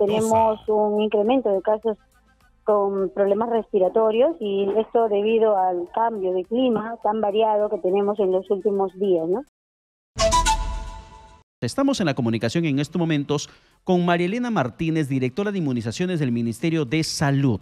tenemos un incremento de casos con problemas respiratorios y esto debido al cambio de clima tan variado que tenemos en los últimos días, ¿no? Estamos en la comunicación en estos momentos con María Elena Martínez, directora de inmunizaciones del Ministerio de Salud.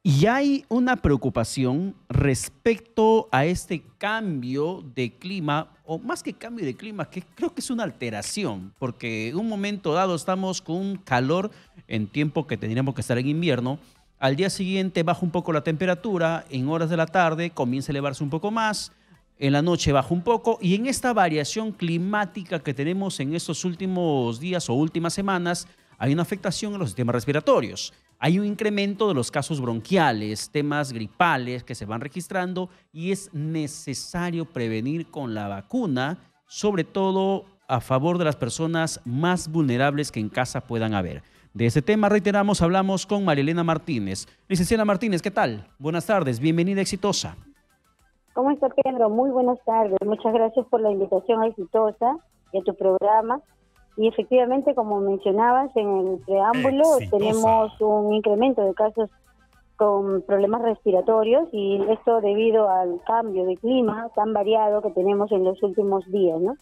Y hay una preocupación respecto a este cambio de clima, o más que cambio de clima, que creo que es una alteración, porque en un momento dado estamos con un calor en tiempo que tendríamos que estar en invierno. Al día siguiente baja un poco la temperatura, en horas de la tarde comienza a elevarse un poco más, en la noche baja un poco, y en esta variación climática que tenemos en estos últimos días o últimas semanas, hay una afectación en los sistemas respiratorios. Hay un incremento de los casos bronquiales, temas gripales que se van registrando y es necesario prevenir con la vacuna, sobre todo a favor de las personas más vulnerables que en casa puedan haber. De ese tema, reiteramos, hablamos con María Elena Martínez. Licenciada Martínez, ¿qué tal? Buenas tardes, bienvenida Exitosa. ¿Cómo está, Pedro? Muy buenas tardes. Muchas gracias por la invitación a Exitosa y a tu programa. Y efectivamente, como mencionabas en el preámbulo, tenemos un incremento de casos con problemas respiratorios y esto debido al cambio de clima tan variado que tenemos en los últimos días, ¿no?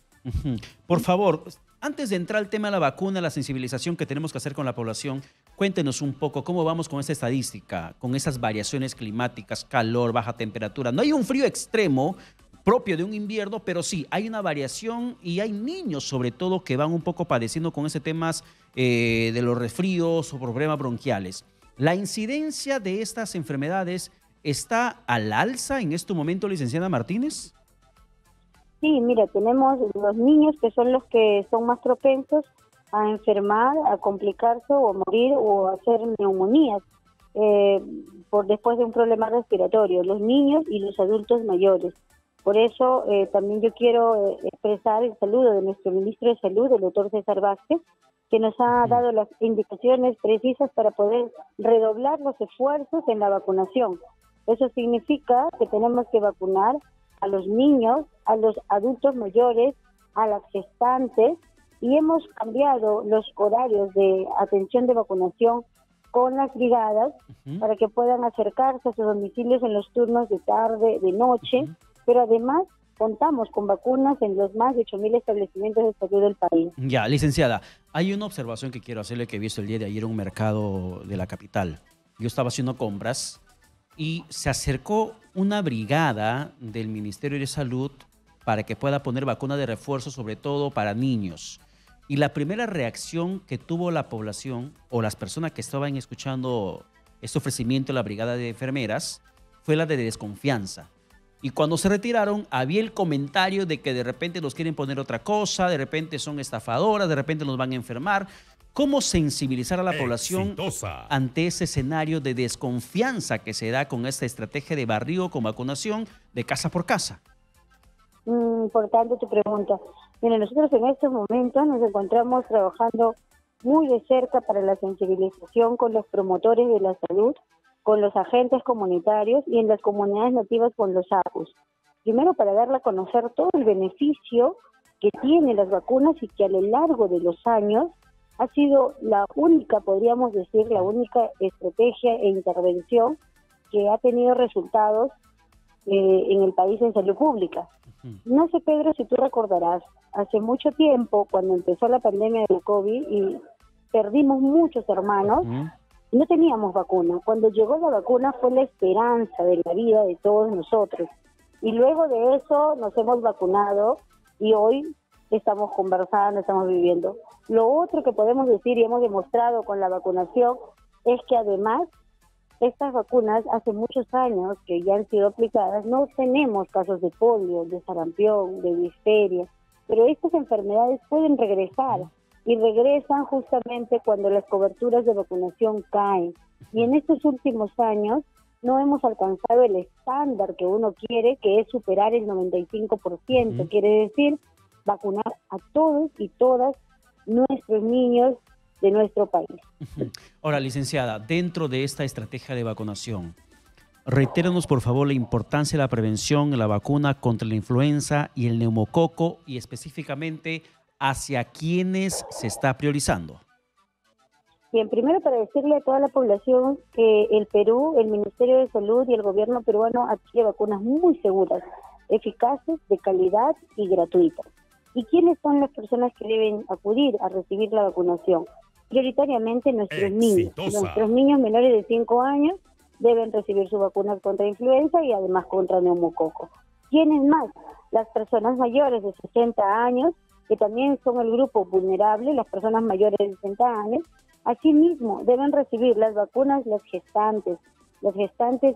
Por favor, antes de entrar al tema de la vacuna, la sensibilización que tenemos que hacer con la población, cuéntenos un poco cómo vamos con esta estadística, con esas variaciones climáticas, calor, baja temperatura. No hay un frío extremo propio de un invierno, pero sí, hay una variación y hay niños sobre todo que van un poco padeciendo con ese temas de los resfríos o problemas bronquiales. ¿La incidencia de estas enfermedades está al alza en este momento, licenciada Martínez? Sí, mira, tenemos los niños que son los que son más propensos a enfermar, a complicarse o a morir o a hacer neumonías después de un problema respiratorio, los niños y los adultos mayores. Por eso también yo quiero expresar el saludo de nuestro ministro de Salud, el doctor César Vázquez, que nos ha dado las indicaciones precisas para poder redoblar los esfuerzos en la vacunación. Eso significa que tenemos que vacunar a los niños, a los adultos mayores, a las gestantes, y hemos cambiado los horarios de atención de vacunación con las brigadas para que puedan acercarse a sus domicilios en los turnos de tarde, de noche, pero además contamos con vacunas en los más de 8.000 establecimientos de salud del país. Ya, licenciada, hay una observación que quiero hacerle que he visto el día de ayer en un mercado de la capital. Yo estaba haciendo compras y se acercó una brigada del Ministerio de Salud para que pueda poner vacuna de refuerzo, sobre todo para niños. Y la primera reacción que tuvo la población o las personas que estaban escuchando este ofrecimiento de la brigada de enfermeras fue la de desconfianza. Y cuando se retiraron, había el comentario de que de repente nos quieren poner otra cosa, de repente son estafadoras, de repente nos van a enfermar. ¿Cómo sensibilizar a la población ante ese escenario de desconfianza que se da con esta estrategia de barrido con vacunación de casa por casa? Importante tu pregunta. Mira, nosotros en estos momentos nos encontramos trabajando muy de cerca para la sensibilización con los promotores de la salud, con los agentes comunitarios y en las comunidades nativas con los APUs. Primero, para darle a conocer todo el beneficio que tienen las vacunas y que a lo largo de los años ha sido la única, podríamos decir, la única estrategia e intervención que ha tenido resultados en el país en salud pública. No sé, Pedro, si tú recordarás, hace mucho tiempo, cuando empezó la pandemia del COVID y perdimos muchos hermanos, no teníamos vacuna. Cuando llegó la vacuna fue la esperanza de la vida de todos nosotros. Y luego de eso nos hemos vacunado y hoy estamos conversando, estamos viviendo. Lo otro que podemos decir y hemos demostrado con la vacunación es que además estas vacunas hace muchos años que ya han sido aplicadas, no tenemos casos de polio, de sarampión, de difteria, pero estas enfermedades pueden regresar. Y regresan justamente cuando las coberturas de vacunación caen. Y en estos últimos años no hemos alcanzado el estándar que uno quiere, que es superar el 95%. Quiere decir vacunar a todos y todas nuestros niños de nuestro país. Ahora, licenciada, dentro de esta estrategia de vacunación, reitérenos por favor la importancia de la prevención de la vacuna contra la influenza y el neumococo y específicamente hacia quienes se está priorizando. Bien, primero para decirle a toda la población que el Perú, el Ministerio de Salud y el gobierno peruano adquiere vacunas muy seguras, eficaces, de calidad y gratuitas. ¿Y quiénes son las personas que deben acudir a recibir la vacunación? Prioritariamente nuestros niños. Nuestros niños menores de 5 años deben recibir sus vacunas contra influenza y además contra neumococo. ¿Quiénes más? Las personas mayores de 60 años, que también son el grupo vulnerable, las personas mayores de 60 años. Asimismo, deben recibir las vacunas las gestantes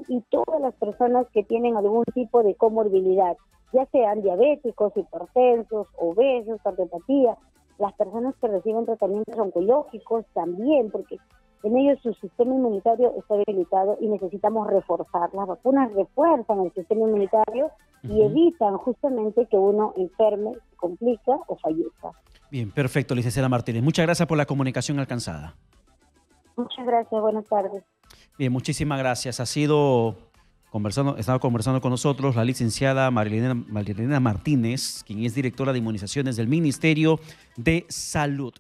y todas las personas que tienen algún tipo de comorbilidad, ya sean diabéticos, hipertensos, obesos, cardiopatía, las personas que reciben tratamientos oncológicos también, porque en ellos su sistema inmunitario está debilitado y necesitamos reforzar. Las vacunas refuerzan el sistema inmunitario y evitan justamente que uno enferme, se complica o fallezca. Bien, perfecto, licenciada Martínez. Muchas gracias por la comunicación alcanzada. Muchas gracias, buenas tardes. Bien, muchísimas gracias. Estaba conversando con nosotros la licenciada Marilena Martínez, quien es directora de inmunizaciones del Ministerio de Salud.